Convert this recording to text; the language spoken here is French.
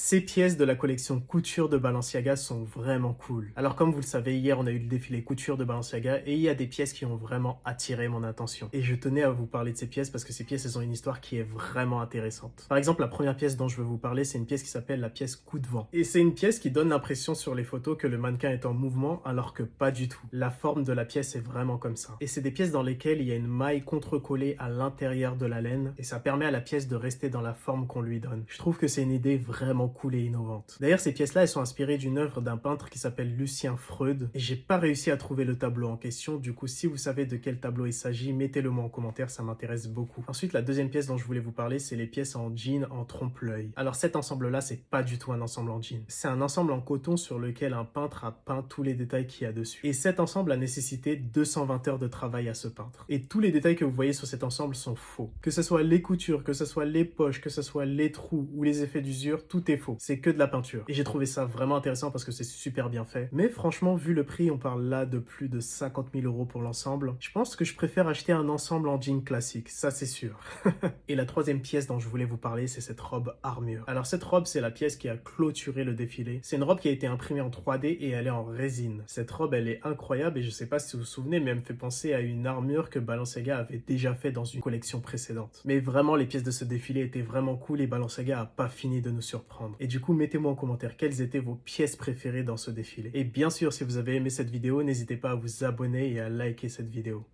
Ces pièces de la collection couture de Balenciaga sont vraiment cool. Alors comme vous le savez, hier on a eu le défilé couture de Balenciaga et il y a des pièces qui ont vraiment attiré mon attention. Et je tenais à vous parler de ces pièces parce que ces pièces elles ont une histoire qui est vraiment intéressante. Par exemple, la première pièce dont je veux vous parler, c'est une pièce qui s'appelle la pièce coup de vent. Et c'est une pièce qui donne l'impression sur les photos que le mannequin est en mouvement alors que pas du tout. La forme de la pièce est vraiment comme ça. Et c'est des pièces dans lesquelles il y a une maille contre-collée à l'intérieur de la laine et ça permet à la pièce de rester dans la forme qu'on lui donne. Je trouve que c'est une idée vraiment cool et innovante. D'ailleurs, ces pièces-là, elles sont inspirées d'une œuvre d'un peintre qui s'appelle Lucien Freud et j'ai pas réussi à trouver le tableau en question. Du coup, si vous savez de quel tableau il s'agit, mettez-le moi en commentaire, ça m'intéresse beaucoup. Ensuite, la deuxième pièce dont je voulais vous parler, c'est les pièces en jean en trompe-l'œil. Alors cet ensemble-là, c'est pas du tout un ensemble en jean. C'est un ensemble en coton sur lequel un peintre a peint tous les détails qu'il y a dessus. Et cet ensemble a nécessité 220 heures de travail à ce peintre. Et tous les détails que vous voyez sur cet ensemble sont faux. Que ce soit les coutures, que ce soit les poches, que ce soit les trous ou les effets d'usure, tout est faux. C'est que de la peinture. Et j'ai trouvé ça vraiment intéressant parce que c'est super bien fait. Mais franchement, vu le prix, on parle là de plus de 50 000 € pour l'ensemble. Je pense que je préfère acheter un ensemble en jean classique, ça c'est sûr. Et la troisième pièce dont je voulais vous parler, c'est cette robe armure. Alors cette robe, c'est la pièce qui a clôturé le défilé. C'est une robe qui a été imprimée en 3D et elle est en résine. Cette robe, elle est incroyable et je sais pas si vous vous souvenez, mais elle me fait penser à une armure que Balenciaga avait déjà fait dans une collection précédente. Mais vraiment, les pièces de ce défilé étaient vraiment cool et Balenciaga a pas fini de nous surprendre. Et du coup, mettez-moi en commentaire quelles étaient vos pièces préférées dans ce défilé. Et bien sûr, si vous avez aimé cette vidéo, n'hésitez pas à vous abonner et à liker cette vidéo.